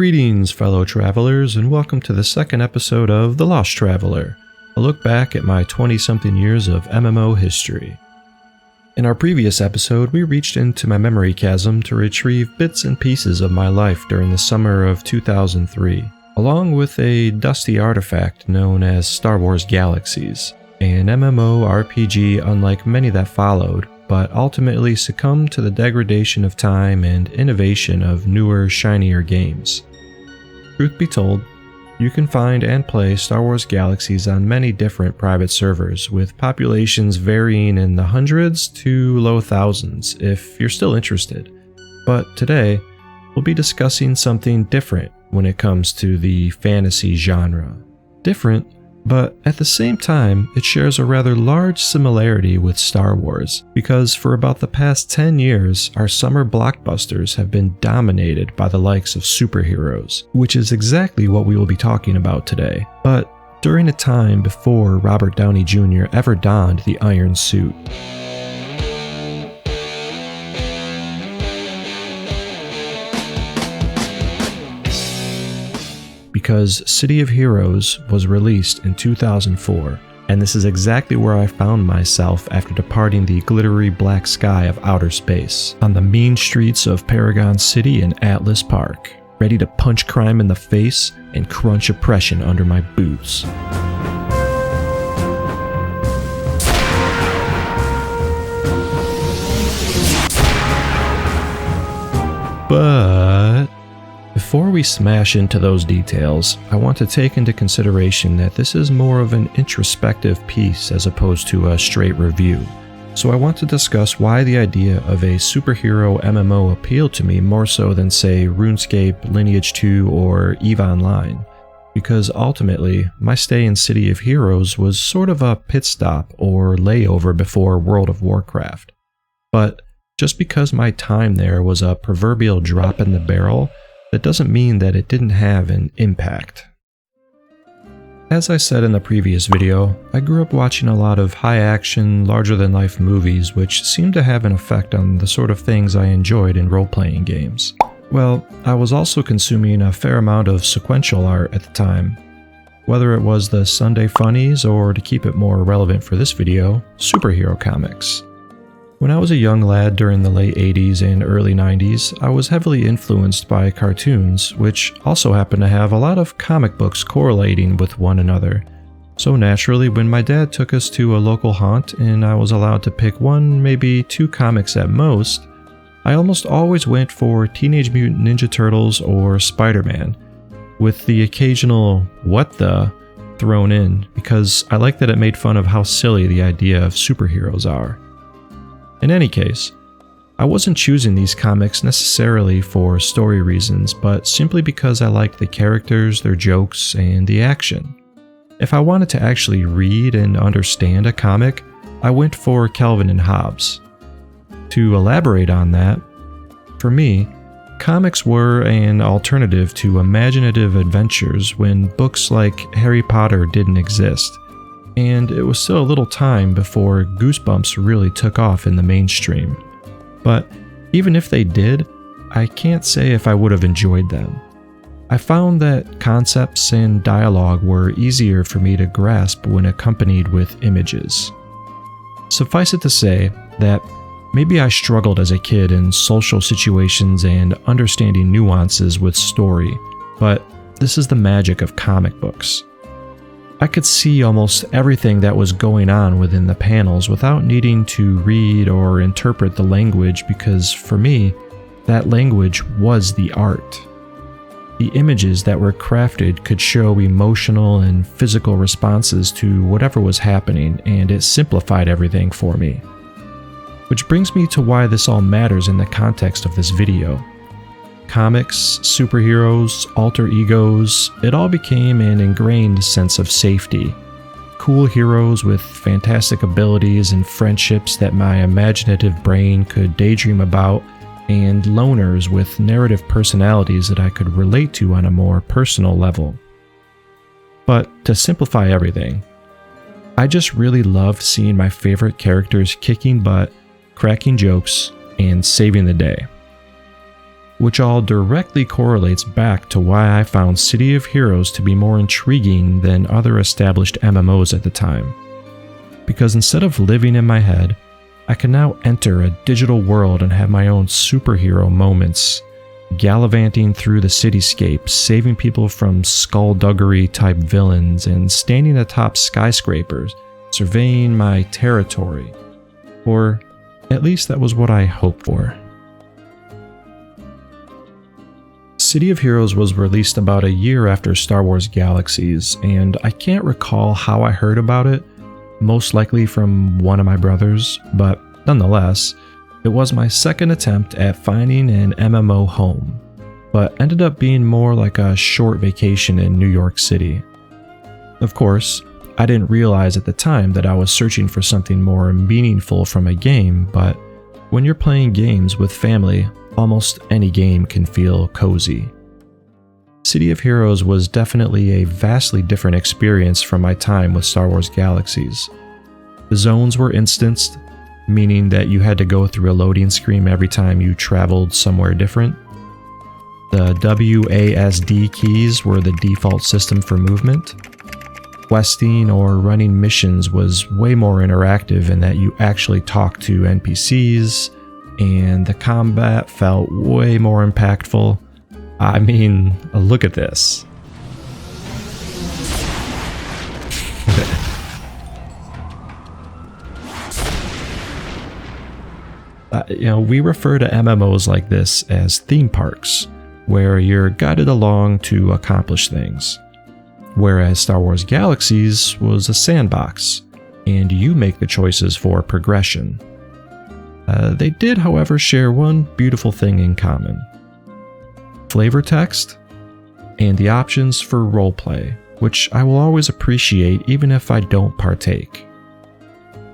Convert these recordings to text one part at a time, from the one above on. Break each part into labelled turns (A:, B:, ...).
A: Greetings, fellow travelers, and welcome to the second episode of The Lost Traveler, a look back at my 20-something years of MMO history. In our previous episode, we reached into my memory chasm to retrieve bits and pieces of my life during the summer of 2003, along with a dusty artifact known as Star Wars Galaxies, an MMORPG unlike many that followed, but ultimately succumbed to the degradation of time and innovation of newer, shinier games. Truth be told, you can find and play Star Wars Galaxies on many different private servers, with populations varying in the hundreds to low thousands if you're still interested. But today, we'll be discussing something different when it comes to the fantasy genre. Different, but at the same time, it shares a rather large similarity with Star Wars, because for about the past 10 years, our summer blockbusters have been dominated by the likes of superheroes, which is exactly what we will be talking about today, but during a time before Robert Downey Jr. ever donned the iron suit. Because City of Heroes was released in 2004, and this is exactly where I found myself after departing the glittery black sky of outer space, on the mean streets of Paragon City and Atlas Park, ready to punch crime in the face and crunch oppression under my boots. But before we smash into those details, I want to take into consideration that this is more of an introspective piece as opposed to a straight review. So I want to discuss why the idea of a superhero MMO appealed to me more so than, say, RuneScape, Lineage 2, or EVE Online. Because ultimately, my stay in City of Heroes was sort of a pit stop or layover before World of Warcraft. But just because my time there was a proverbial drop in the barrel, that doesn't mean that it didn't have an impact. As I said in the previous video, I grew up watching a lot of high-action, larger-than-life movies which seemed to have an effect on the sort of things I enjoyed in role-playing games. Well, I was also consuming a fair amount of sequential art at the time, whether it was the Sunday funnies or, to keep it more relevant for this video, superhero comics. When I was a young lad during the late 80s and early 90s, I was heavily influenced by cartoons, which also happened to have a lot of comic books correlating with one another. So naturally, when my dad took us to a local haunt and I was allowed to pick one, maybe two comics at most, I almost always went for Teenage Mutant Ninja Turtles or Spider-Man, with the occasional "what the" thrown in, because I liked that it made fun of how silly the idea of superheroes are. In any case, I wasn't choosing these comics necessarily for story reasons, but simply because I liked the characters, their jokes, and the action. If I wanted to actually read and understand a comic, I went for Calvin and Hobbes. To elaborate on that, for me, comics were an alternative to imaginative adventures when books like Harry Potter didn't exist. And it was still a little time before Goosebumps really took off in the mainstream. But even if they did, I can't say if I would have enjoyed them. I found that concepts and dialogue were easier for me to grasp when accompanied with images. Suffice it to say that maybe I struggled as a kid in social situations and understanding nuances with story, but this is the magic of comic books. I could see almost everything that was going on within the panels without needing to read or interpret the language, because for me, that language was the art. The images that were crafted could show emotional and physical responses to whatever was happening, and it simplified everything for me. Which brings me to why this all matters in the context of this video. Comics, superheroes, alter egos, it all became an ingrained sense of safety. Cool heroes with fantastic abilities and friendships that my imaginative brain could daydream about, and loners with narrative personalities that I could relate to on a more personal level. But to simplify everything, I just really loved seeing my favorite characters kicking butt, cracking jokes, and saving the day. which all directly correlates back to why I found City of Heroes to be more intriguing than other established MMOs at the time. Because instead of living in my head, I can now enter a digital world and have my own superhero moments, gallivanting through the cityscape, saving people from skullduggery type villains, and standing atop skyscrapers, surveying my territory. Or at least that was what I hoped for. City of Heroes was released about a year after Star Wars Galaxies, and I can't recall how I heard about it, most likely from one of my brothers, but nonetheless, it was my second attempt at finding an MMO home, but ended up being more like a short vacation in New York City. Of course, I didn't realize at the time that I was searching for something more meaningful from a game, but when you're playing games with family, almost any game can feel cozy. City of Heroes was definitely a vastly different experience from my time with Star Wars Galaxies. The zones were instanced, meaning that you had to go through a loading screen every time you traveled somewhere different. The WASD keys were the default system for movement. Questing or running missions was way more interactive in that you actually talked to NPCs, and the combat felt way more impactful. I mean, look at this. We refer to MMOs like this as theme parks, where you're guided along to accomplish things. Whereas Star Wars Galaxies was a sandbox, and you make the choices for progression. They did, however, share one beautiful thing in common: flavor text and the options for roleplay, which I will always appreciate even if I don't partake.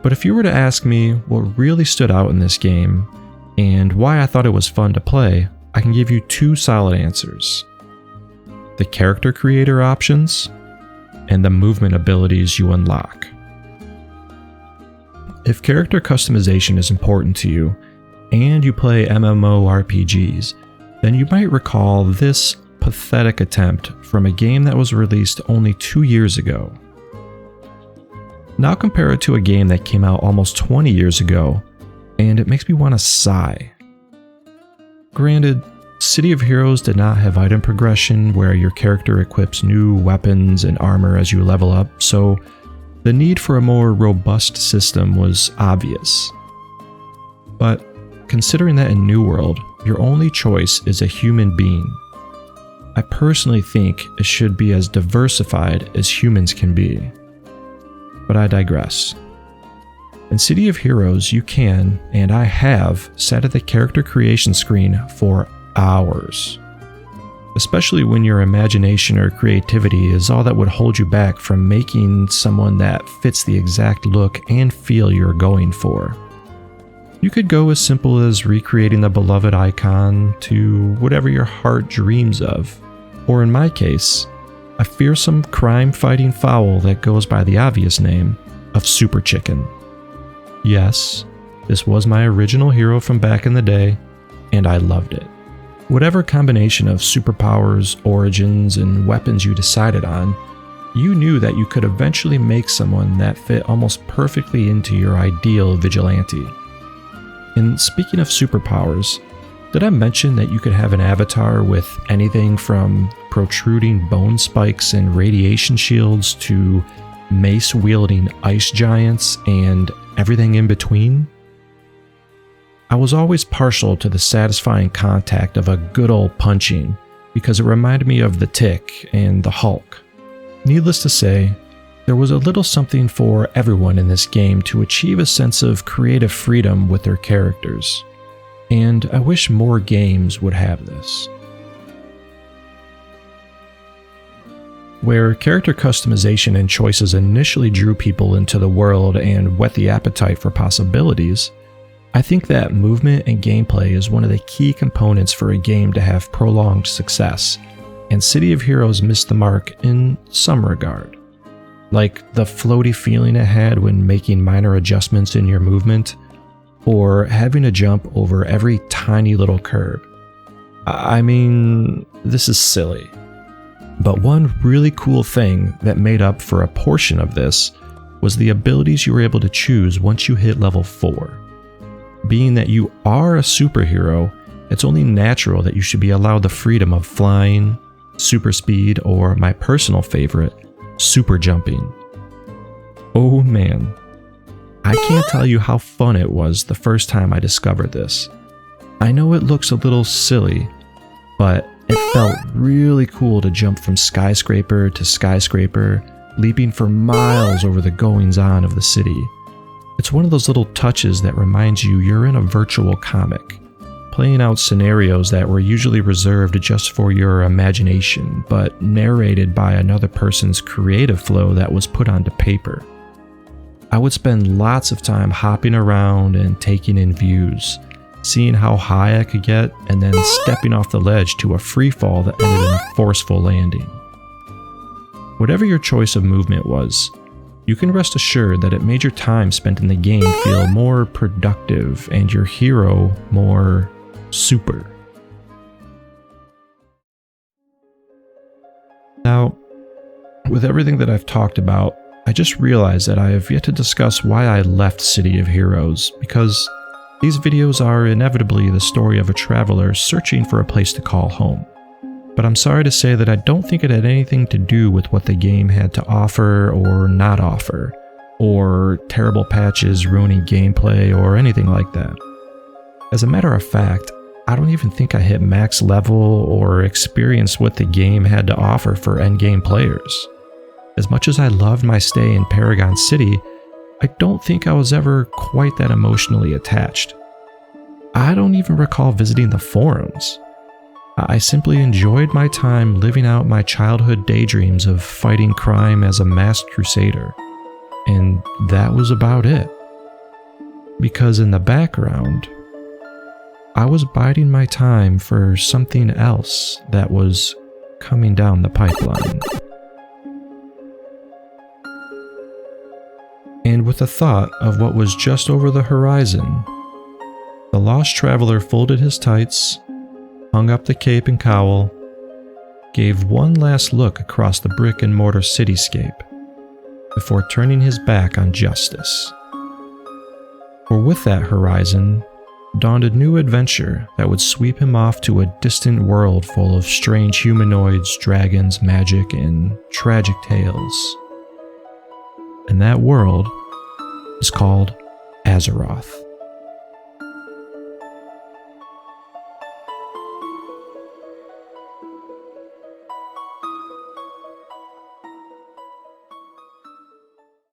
A: But if you were to ask me what really stood out in this game, and why I thought it was fun to play, I can give you two solid answers: the character creator options, and the movement abilities you unlock. If character customization is important to you, and you play MMORPGs, then you might recall this pathetic attempt from a game that was released only 2 years ago. Now compare it to a game that came out almost 20 years ago, and it makes me want to sigh. Granted, City of Heroes did not have item progression where your character equips new weapons and armor as you level up, so the need for a more robust system was obvious. But considering that in New World, your only choice is a human being, I personally think it should be as diversified as humans can be. But I digress. In City of Heroes, you can, and I have, sat at the character creation screen for hours. Especially when your imagination or creativity is all that would hold you back from making someone that fits the exact look and feel you're going for. You could go as simple as recreating the beloved icon to whatever your heart dreams of, or in my case, a fearsome crime-fighting fowl that goes by the obvious name of Super Chicken. Yes, this was my original hero from back in the day, and I loved it. Whatever combination of superpowers, origins, and weapons you decided on, you knew that you could eventually make someone that fit almost perfectly into your ideal vigilante. And speaking of superpowers, did I mention that you could have an avatar with anything from protruding bone spikes and radiation shields to mace-wielding ice giants and everything in between? I was always partial to the satisfying contact of a good old punching because it reminded me of the Tick and the Hulk. Needless to say, there was a little something for everyone in this game to achieve a sense of creative freedom with their characters, and I wish more games would have this. Where character customization and choices initially drew people into the world and whet the appetite for possibilities, I think that movement and gameplay is one of the key components for a game to have prolonged success, and City of Heroes missed the mark in some regard. Like the floaty feeling it had when making minor adjustments in your movement, or having to jump over every tiny little curb. I mean, this is silly. But one really cool thing that made up for a portion of this was the abilities you were able to choose once you hit level 4. Being that you are a superhero, it's only natural that you should be allowed the freedom of flying, super speed, or my personal favorite, super jumping. Oh man, I can't tell you how fun it was the first time I discovered this. I know it looks a little silly, but it felt really cool to jump from skyscraper to skyscraper, leaping for miles over the goings-on of the city. It's one of those little touches that reminds you you're in a virtual comic, playing out scenarios that were usually reserved just for your imagination, but narrated by another person's creative flow that was put onto paper. I would spend lots of time hopping around and taking in views, seeing how high I could get, and then stepping off the ledge to a free fall that ended in a forceful landing. Whatever your choice of movement was, you can rest assured that it made your time spent in the game feel more productive and your hero more super. Now, with everything that I've talked about, I just realized that I have yet to discuss why I left City of Heroes, because these videos are inevitably the story of a traveler searching for a place to call home. But I'm sorry to say that I don't think it had anything to do with what the game had to offer or not offer, or terrible patches ruining gameplay or anything like that. As a matter of fact, I don't even think I hit max level or experienced what the game had to offer for endgame players. As much as I loved my stay in Paragon City, I don't think I was ever quite that emotionally attached. I don't even recall visiting the forums. I simply enjoyed my time living out my childhood daydreams of fighting crime as a masked crusader. And that was about it. Because in the background, I was biding my time for something else that was coming down the pipeline. And with the thought of what was just over the horizon, the lost traveler folded his tights, hung up the cape and cowl, gave one last look across the brick and mortar cityscape before turning his back on justice. For with that horizon dawned a new adventure that would sweep him off to a distant world full of strange humanoids, dragons, magic, and tragic tales. And that world is called Azeroth.